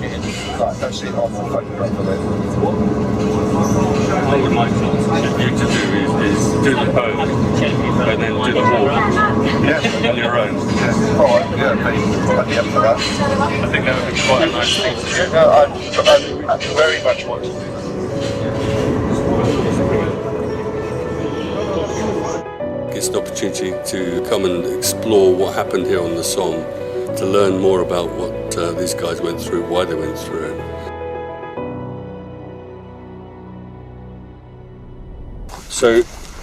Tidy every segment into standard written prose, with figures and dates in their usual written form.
it in. Like, don't see half the photograph of it. What would my thoughts you to do is do the poem and then do the walk on your own. Yeah. Oh, I'd be up for that. I think that would be quite a nice thing to do. No, I very much want to. It's an opportunity to come and explore what happened here on the Somme, to learn more about what these guys went through, why they went through it. So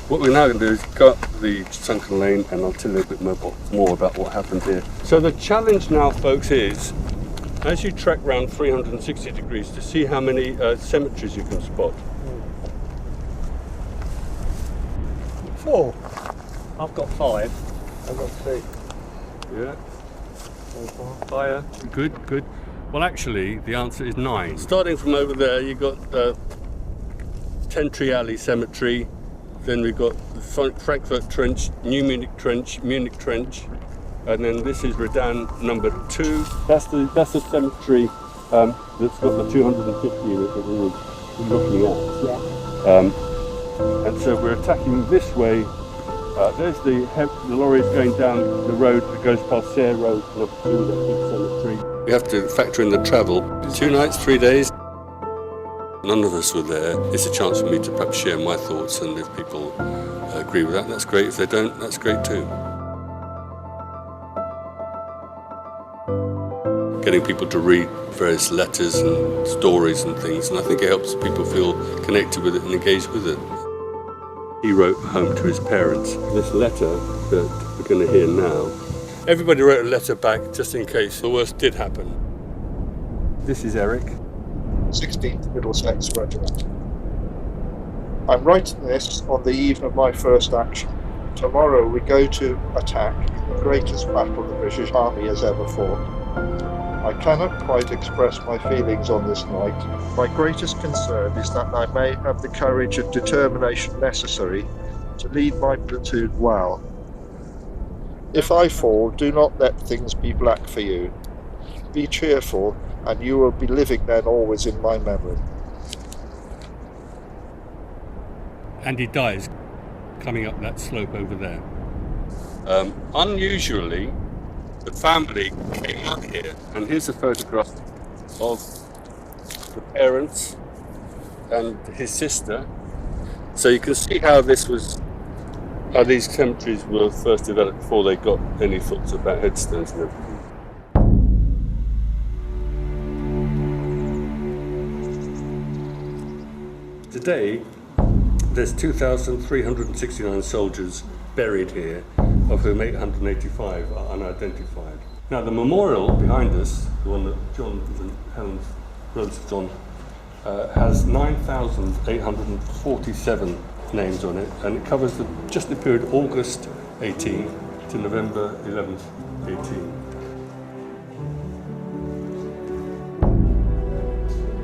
what we're now going to do is go up the sunken lane and I'll tell you a bit more about what happened here. So the challenge now, folks, is as you trek around 360 degrees to see how many cemeteries you can spot. 4. I've got 5. I've got 3. Yeah. Fire. Good. Well, actually, the answer is 9. Starting from over there, you've got Tree Alley Cemetery. Then we've got the Frankfurt Trench, New Munich Trench, and then this is Redan number 2. That's the cemetery that's got the 250 in it that we were looking at. Yeah. And so we're attacking this way. There's the lorries going down the road that goes past Sayre Road and up to the big cemetery. We have to factor in the travel. 2 nights, 3 days. None of us were there. It's a chance for me to perhaps share my thoughts, and if people agree with that, that's great. If they don't, that's great too. Getting people to read various letters and stories and things, and I think it helps people feel connected with it and engaged with it. He wrote home to his parents. This letter that we're going to hear now, everybody wrote a letter back just in case the worst did happen. This is Eric. 16th Middlesex Regiment. I'm writing this on the eve of my first action. Tomorrow we go to attack the greatest battle the British Army has ever fought. I cannot quite express my feelings on this night. My greatest concern is that I may have the courage and determination necessary to lead my platoon well. If I fall, do not let things be black for you. Be cheerful, and you will be living then always in my memory. And he dies coming up that slope over there. Unusually, the family came out here, and here's a photograph of the parents and his sister. So you can see how these cemeteries were first developed before they got any thoughts about headstones and everything. Today, there's 2,369 soldiers buried here, of whom 885 are unidentified. Now, the memorial behind us, the one that John and Helen's brothers have done, has 9,847 names on it, and it covers just the period August 18 to November 11th,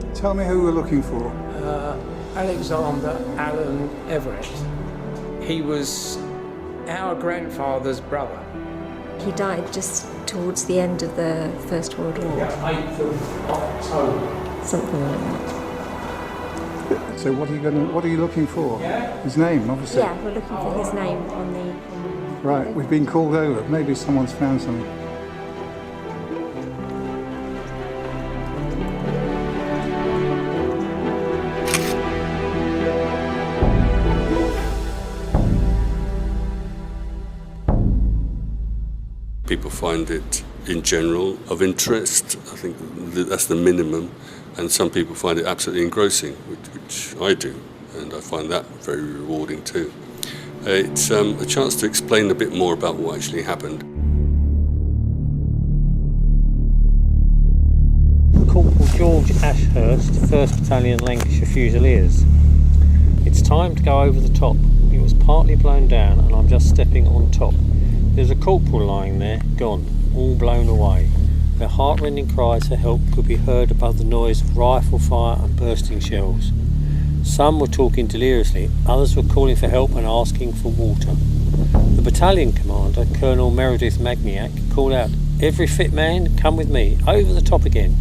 18. Tell me who we're looking for. Alexander Allen Everett. He was our grandfather's brother. He died just towards the end of the First World War. Yeah, 8th of October. Something like that. So what are you looking for? His name, obviously. Yeah, we're looking for his name on the... Right, we've been called over. Maybe someone's found something. People find it, in general, of interest. I think that's the minimum. And some people find it absolutely engrossing, which I do. And I find that very rewarding too. It's a chance to explain a bit more about what actually happened. Corporal George Ashurst, 1st Battalion Lancashire Fusiliers. It's time to go over the top. It was partly blown down and I'm just stepping on top. There's a corporal lying there, gone, all blown away. Their heartrending cries for help could be heard above the noise of rifle fire and bursting shells. Some were talking deliriously, others were calling for help and asking for water. The battalion commander, Colonel Meredith Magniac, called out, "Every fit man, come with me, over the top again."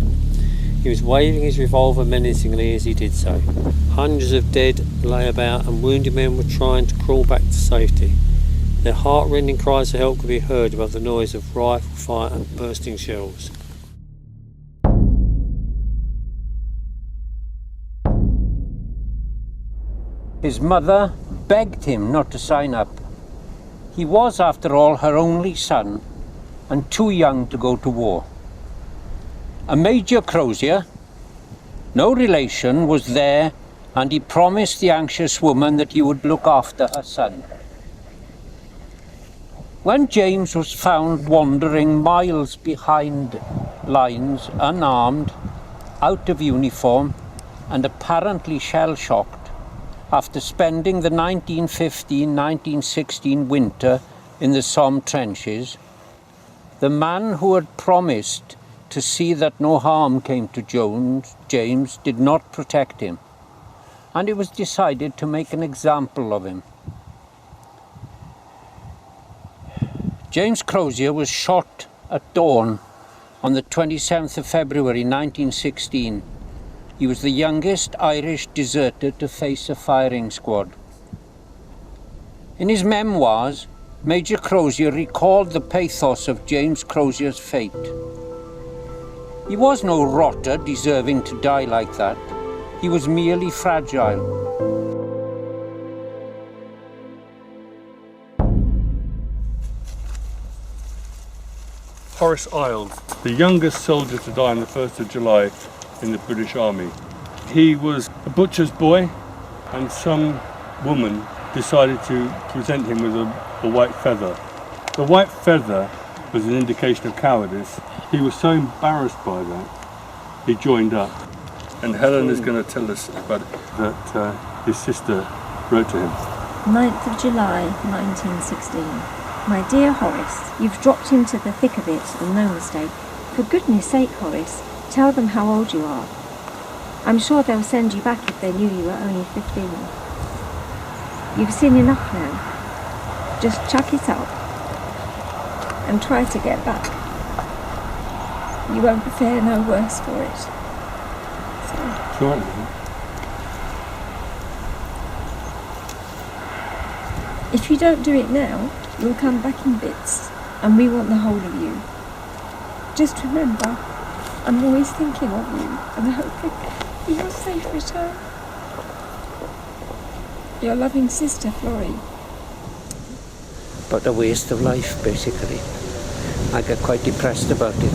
He He was waving his revolver menacingly as he did so. Hundreds of dead lay about and wounded men were trying to crawl back to safety. Their heart-rending cries for help could be heard above the noise of rifle fire and bursting shells. His mother begged him not to sign up. He was, after all, her only son and too young to go to war. A Major Crozier, no relation, was there, and he promised the anxious woman that he would look after her son. When James was found wandering miles behind lines, unarmed, out of uniform, and apparently shell-shocked, after spending the 1915-1916 winter in the Somme trenches, the man who had promised to see that no harm came to James did not protect him, and it was decided to make an example of him. James Crozier was shot at dawn on the 27th of February 1916. He was the youngest Irish deserter to face a firing squad. In his memoirs, Major Crozier recalled the pathos of James Crozier's fate. He was no rotter deserving to die like that. He was merely fragile. Horace Iles, the youngest soldier to die on the 1st of July in the British Army. He was a butcher's boy, and some woman decided to present him with a white feather. The white feather was an indication of cowardice. He was so embarrassed by that, he joined up. And Helen is going to tell us about it, that his sister wrote to him. 9th of July 1916. My dear Horace, you've dropped into the thick of it and no mistake. For goodness sake, Horace, tell them how old you are. I'm sure they'll send you back if they knew you were only 15. You've seen enough now. Just chuck it up and try to get back. You won't fare no worse for it. Sure. If you don't do it now, you'll come back in bits, and we want the whole of you. Just remember, I'm always thinking of you, and hoping for your safe return. Your loving sister, Florrie. But a waste of life, basically. I got quite depressed about it.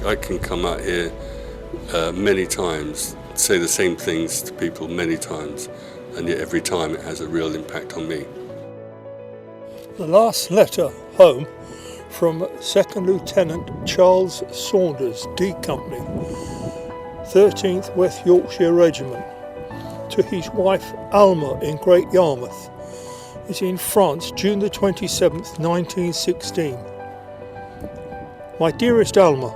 I can come out here many times, say the same things to people many times, and yet every time it has a real impact on me. The last letter home from 2nd Lieutenant Charles Saunders, D Company, 13th West Yorkshire Regiment, to his wife Alma in Great Yarmouth, is in France, June the 27th, 1916. My dearest Alma,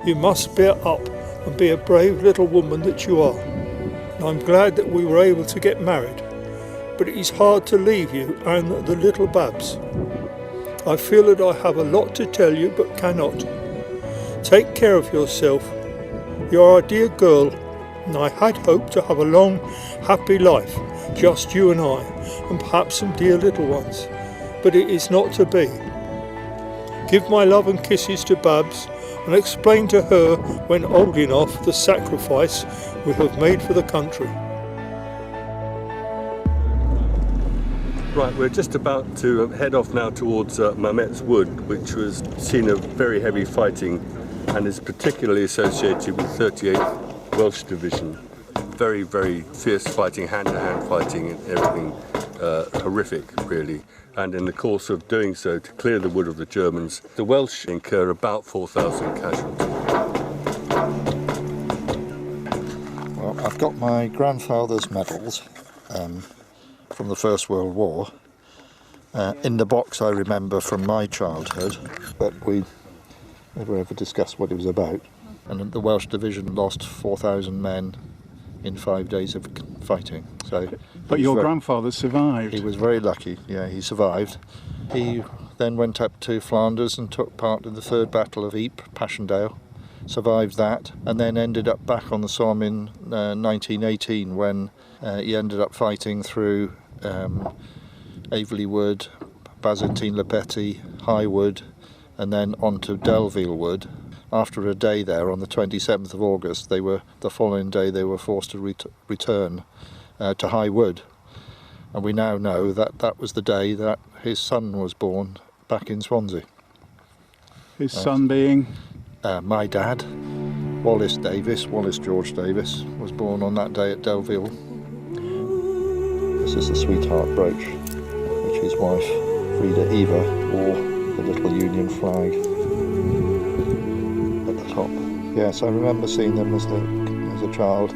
you must bear up and be a brave little woman that you are. And I'm glad that we were able to get married, but it is hard to leave you and the little Babs. I feel that I have a lot to tell you but cannot. Take care of yourself. You are a dear girl, and I had hoped to have a long, happy life, just you and I, and perhaps some dear little ones, but it is not to be. Give my love and kisses to Babs, and explain to her, when old enough, the sacrifice we have made for the country. Right, we're just about to head off now towards Mametz Wood, which was scene of very heavy fighting and is particularly associated with 38th Welsh Division. Very, very fierce fighting, hand-to-hand fighting and everything horrific, really. And in the course of doing so, to clear the wood of the Germans, the Welsh incur about 4,000 casualties. Well, I've got my grandfather's medals from the First World War in the box, I remember, from my childhood, but we never ever discussed what it was about. And the Welsh Division lost 4,000 men in 5 days of fighting. So, But your grandfather survived. He was very lucky. Yeah, he survived. then went up to Flanders and took part in the Third Battle of Ypres, Passchendaele, survived that, and then ended up back on the Somme in 1918 when he ended up fighting through Averley Wood, Bazentine-le-Petit, High Wood, and then on to Delville Wood. After a day there on the 27th of August, the following day they were forced to return to High Wood. And we now know that that was the day that his son was born back in Swansea. His son being? My dad, Wallace George Davis, was born on that day at Delville. This is the sweetheart brooch, which his wife, Frieda Eva, wore the little Union flag at the top. Yes, I remember seeing them as a child.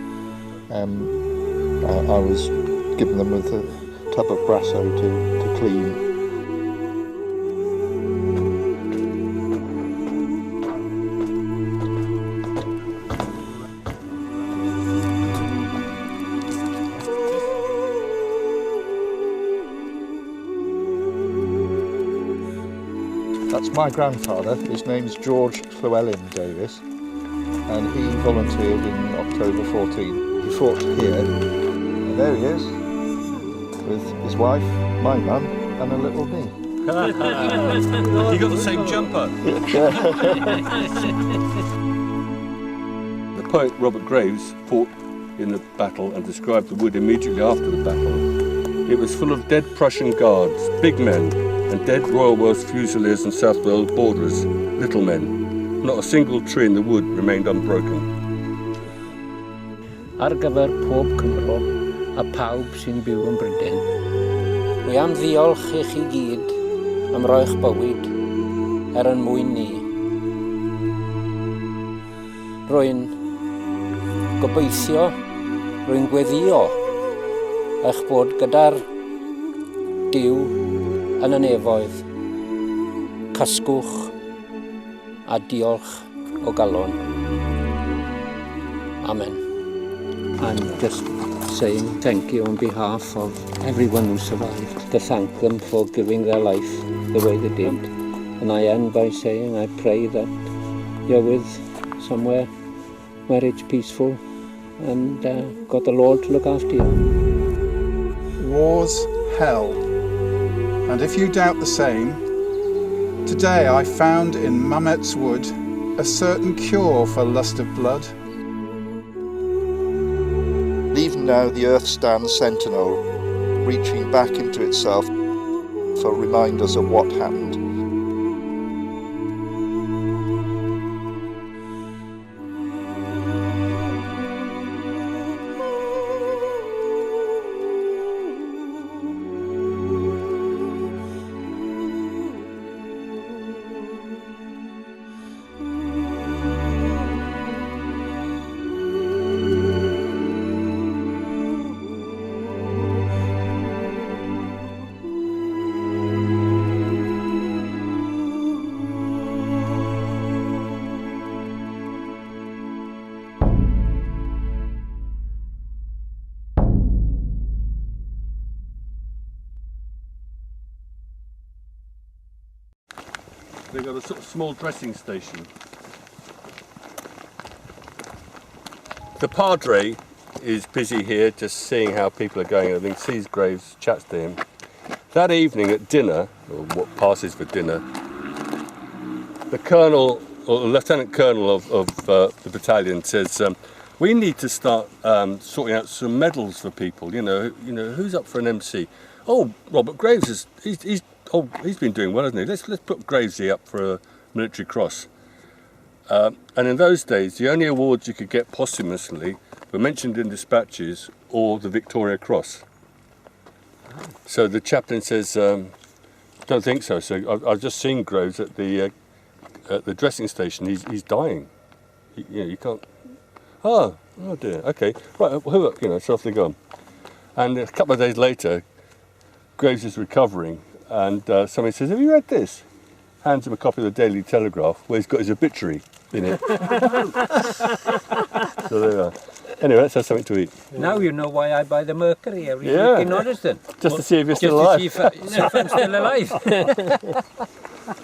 I was given them with a tub of Brasso to clean. That's my grandfather. His name's George Llewellyn Davis, and he volunteered in October 14. He fought here, and there he is, with his wife, my mum, and a little me. You got the same jumper. The poet Robert Graves fought in the battle and described the wood immediately after the battle. It was full of dead Prussian guards, big men, and dead Royal Welsh Fusiliers and South Wales Borderers, little men. Not a single tree in the wood remained unbroken. Ar gyfer pob Cymro a pawb sy'n byw yn Bryden. Wi am ddiolch i chi gyd am roi'ch bywyd yn mwyn ni. Rwy'n gobeithio, rwy'n gweddio eich bod gyda'r Duw yn y nefoedd, casgwch a diolch o galon. Amen. I'm just saying thank you on behalf of everyone who survived, to thank them for giving their life the way they did. And I end by saying I pray that you're with somewhere where it's peaceful and got the Lord to look after you. War's hell. And if you doubt the same, today I found in Mamet's Wood a certain cure for lust of blood. And even now the earth stands sentinel, reaching back into itself for reminders of what happened. They've got a sort of small dressing station. The Padre is busy here just seeing how people are going. I think sees Graves, chats to him. That evening at dinner, or what passes for dinner, the colonel, or the lieutenant colonel of the battalion says, we need to start sorting out some medals for people. You know, who's up for an MC? Oh, Robert Graves is he's been doing well, hasn't he? Let's put Gravesy up for a military cross. And in those days, the only awards you could get posthumously were mentioned in dispatches or the Victoria Cross. So the chaplain says, "Don't think so." So I've just seen Graves at the dressing station. He's dying. You can't. Oh dear. Okay, right. So off they go. And a couple of days later, Graves is recovering. And somebody says, "Have you read this?" Hands him a copy of the Daily Telegraph, where he's got his obituary in it. So there we are. Anyway, let's have something to eat. Now you know why I buy the Mercury every Yeah. week in Hoddesdon. Just to see if you're Just still to alive. see if I'm still alive.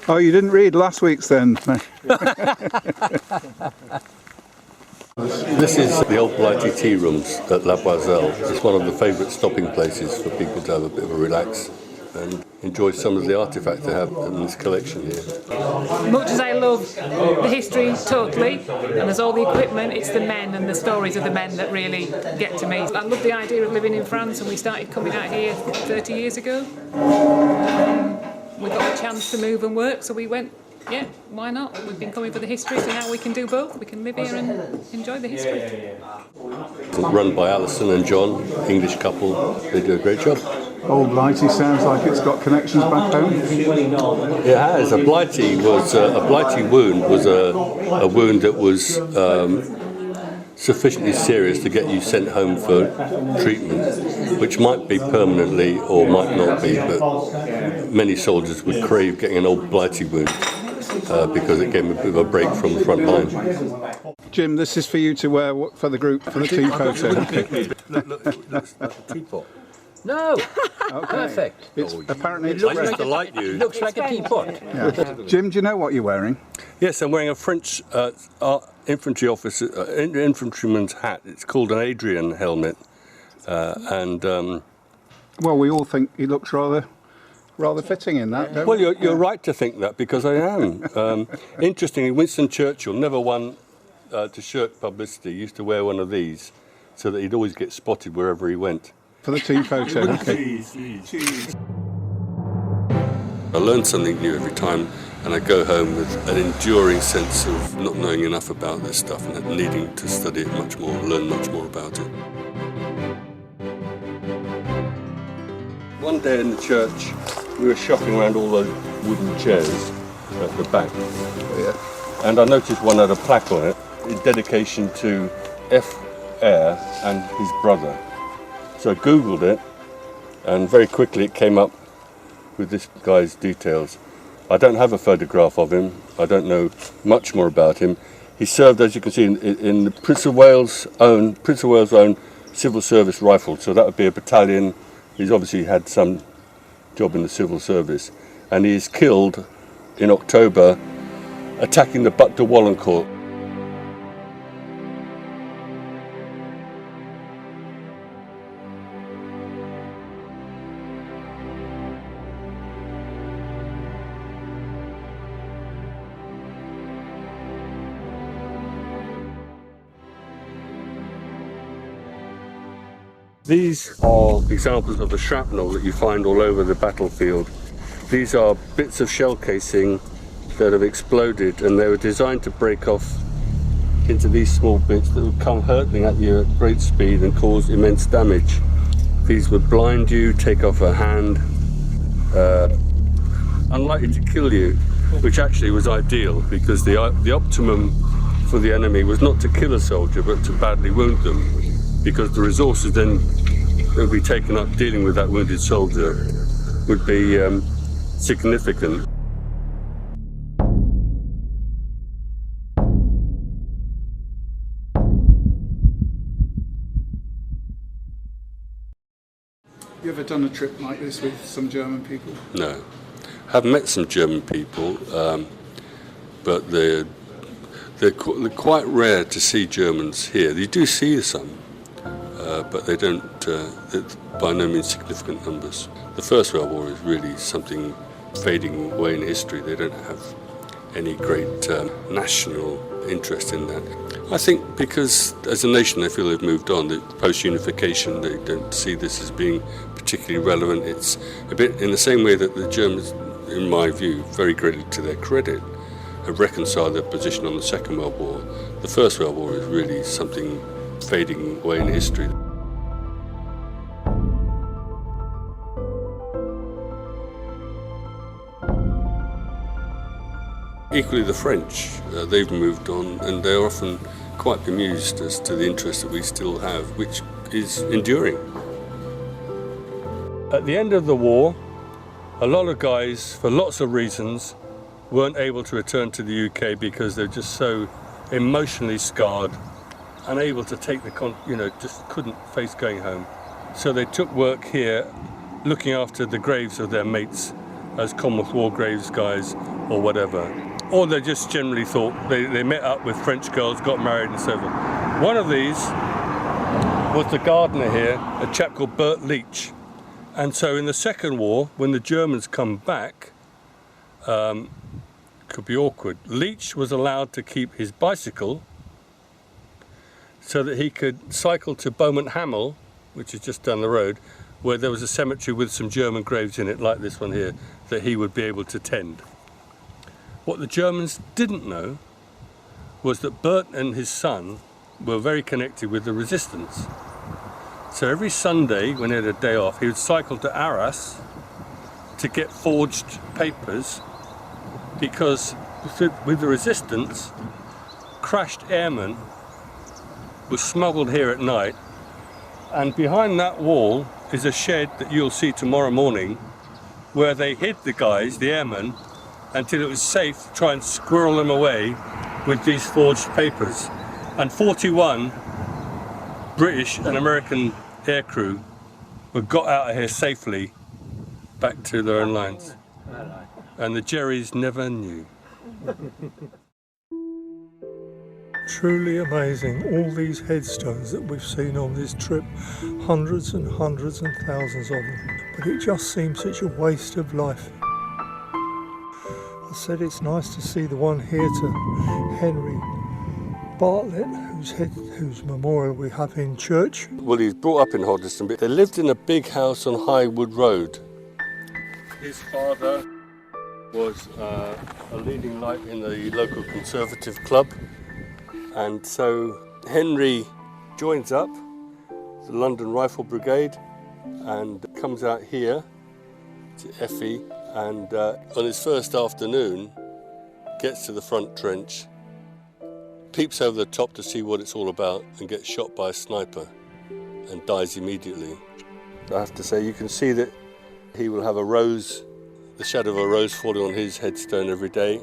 Oh, you didn't read last week's then? This is the old Blighty tea rooms at La Boiselle. It's one of the favourite stopping places for people to have a bit of a relax and enjoy some of the artefacts they have in this collection here. Much as I love the history totally, and there's all the equipment, it's the men and the stories of the men that really get to me. I love the idea of living in France, and we started coming out here 30 years ago. We got a chance to move and work, so we went, yeah, why not? We've been coming for the history, so now we can do both. We can live here and enjoy the history. It's run by Alison and John, English couple. They do a great job. Old Blighty sounds like it's got connections back home. It has. A Blighty wound was a wound that was sufficiently serious to get you sent home for treatment, which might be permanently or might not be, but many soldiers would crave getting an old Blighty wound because it gave them a bit of a break from the front line. Jim, this is for you to wear for the group for the team photo. Look, it looks like a teapot. No, Okay. perfect. It's apparently it's I used to like you. It looks like a teapot. yeah. Jim, do you know what you're wearing? Yes, I'm wearing a French infantryman's hat. It's called an Adrian helmet, Well, we all think he looks rather fitting in that, don't well, we? you're right to think that because I am. Interestingly, Winston Churchill never won to shirk publicity. He used to wear one of these so that he'd always get spotted wherever he went. For the team photo. Okay. I learn something new every time, and I go home with an enduring sense of not knowing enough about this stuff and needing to study it much more, learn much more about it. One day in the church, we were shopping around all those wooden chairs at the back, and I noticed one had a plaque on it in dedication to F.R. and his brother. So I googled it, and very quickly it came up with this guy's details. I don't have a photograph of him. I don't know much more about him. He served, as you can see, in the Prince of Wales' own civil service rifles. So that would be a battalion. He's obviously had some job in the civil service, and he is killed in October attacking the Butte de Wallencourt. These are examples of the shrapnel that you find all over the battlefield. These are bits of shell casing that have exploded, and they were designed to break off into these small bits that would come hurtling at you at great speed and cause immense damage. These would blind you, take off a hand, unlikely to kill you, which actually was ideal because the optimum for the enemy was not to kill a soldier but to badly wound them, because the resources then that would be taken up dealing with that wounded soldier would be significant. You ever done a trip like this with some German people? No. I've met some German people, but they're quite rare to see Germans here. You do see some, but they don't, by no means significant numbers. The First World War is really something fading away in history. They don't have any great national interest in that. I think because as a nation they feel they've moved on. The post-unification, they don't see this as being particularly relevant. It's a bit in the same way that the Germans, in my view, very greatly to their credit, have reconciled their position on the Second World War. The First World War is really something fading away in history. Equally the French, they've moved on, and they're often quite bemused as to the interest that we still have, which is enduring. At the end of the war, a lot of guys, for lots of reasons, weren't able to return to the UK because they're just so emotionally scarred unable to take the just couldn't face going home. So they took work here looking after the graves of their mates as Commonwealth War graves guys or whatever. Or they just generally thought they met up with French girls, got married and so on. One of these was the gardener here, a chap called Bert Leach. And so in the Second War, when the Germans come back, could be awkward, Leach was allowed to keep his bicycle so that he could cycle to Beaumont Hamel, which is just down the road, where there was a cemetery with some German graves in it, like this one here, that he would be able to tend. What the Germans didn't know was that Bert and his son were very connected with the resistance. So every Sunday, when he had a day off, he would cycle to Arras to get forged papers, because with the resistance, crashed airmen were smuggled here at night, and behind that wall is a shed that you'll see tomorrow morning where they hid the guys, the airmen, until it was safe to try and squirrel them away with these forged papers. And 41 British and American aircrew were got out of here safely back to their own lines. And the Jerrys never knew. Truly amazing, all these headstones that we've seen on this trip, hundreds and hundreds and thousands of them, but it just seems such a waste of life. I said it's nice to see the one here to Henry Bartlett, whose memorial we have in church. Well, he's brought up in Hoddesdon, but they lived in a big house on Highwood Road. His father was a leading light in the local Conservative club. And so Henry joins up the London Rifle Brigade and comes out here to Effie, and on his first afternoon gets to the front trench, peeps over the top to see what it's all about, and gets shot by a sniper and dies immediately. I have to say, you can see that he will have a rose, the shadow of a rose falling on his headstone every day.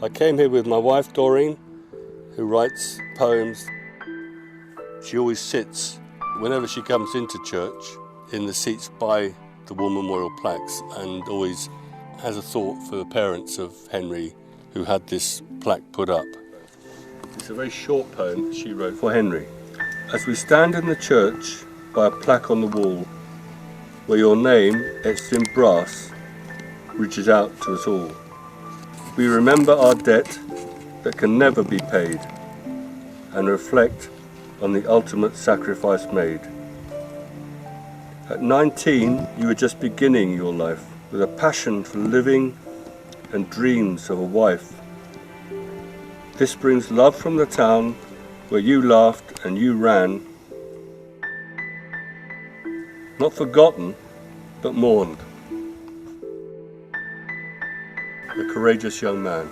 I came here with my wife Doreen, who writes poems. She always sits, whenever she comes into church, in the seats by the war memorial plaques, and always has a thought for the parents of Henry who had this plaque put up. It's a very short poem she wrote for Henry. As we stand in the church by a plaque on the wall, where your name, etched in brass, reaches out to us all, we remember our debt that can never be paid, and reflect on the ultimate sacrifice made. At 19, you were just beginning your life with a passion for living and dreams of a wife. This brings love from the town where you laughed and you ran, not forgotten, but mourned. A courageous young man.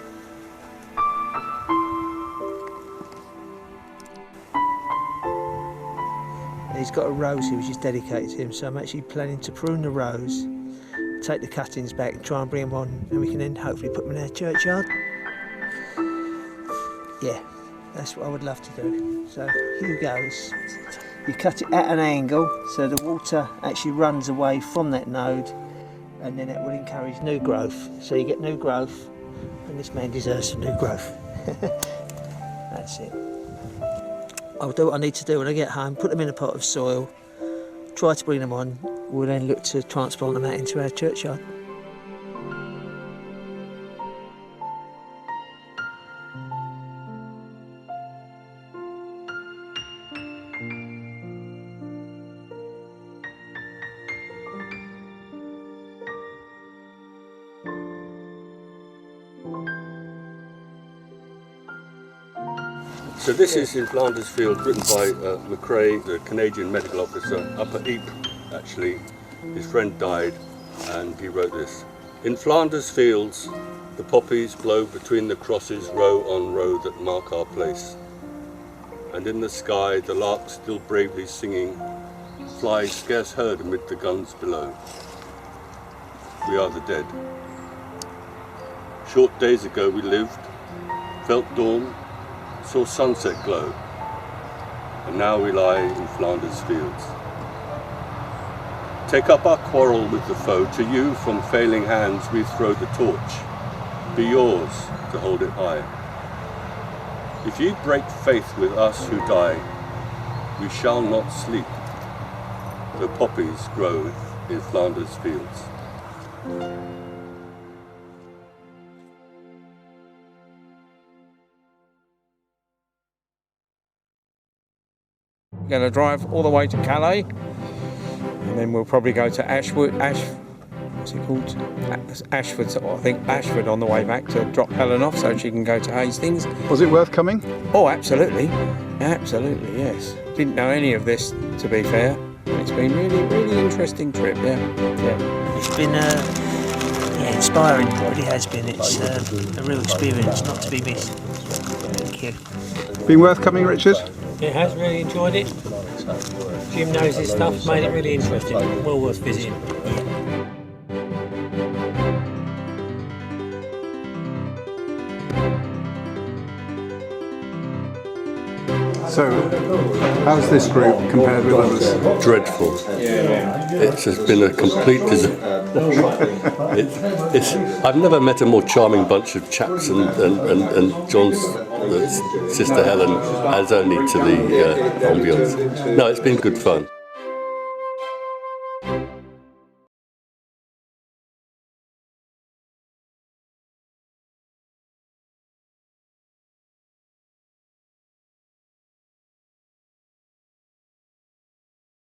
He's got a rose here which is dedicated to him, so I'm actually planning to prune the rose, take the cuttings back and try and bring them on, and we can then hopefully put them in our churchyard. Yeah, that's what I would love to do. So here goes. You cut it at an angle so the water actually runs away from that node, and then it will encourage new growth. So you get new growth, and this man deserves some new growth. That's it. I'll do what I need to do when I get home, put them in a pot of soil, try to bring them on. We'll then look to transplant them out into our churchyard. So this is in Flanders Fields, written by McRae, the Canadian medical officer up at Ypres. Actually, his friend died and he wrote this. In Flanders Fields, the poppies blow between the crosses row on row that mark our place. And in the sky, the lark still bravely singing, flies scarce heard amid the guns below. We are the dead. Short days ago we lived, felt dawn, saw sunset glow. and now we lie in Flanders Fields. Take up our quarrel with the foe, to you from failing hands we throw the torch, be yours to hold it high. If ye break faith with us who die, we shall not sleep, though poppies grow in Flanders Fields. We're going to drive all the way to Calais, and then we'll probably go to what's it called? Ashford, I think Ashford on the way back to drop Helen off so she can go to Hastings. Was it worth coming? Oh, absolutely. Absolutely, yes. Didn't know any of this, to be fair. It's been really interesting trip, yeah. It's been inspiring, it really has been. It's a real experience, not to be missed. Thank you. Been worth coming, Richard? It has, really enjoyed it. Jim knows his stuff, made it really interesting. Well worth visiting. So, how's this group compared with others? Dreadful. It's just been a complete disaster. I've never met a more charming bunch of chaps, and John's sister Helen adds only to the ambience. No, it's been good fun.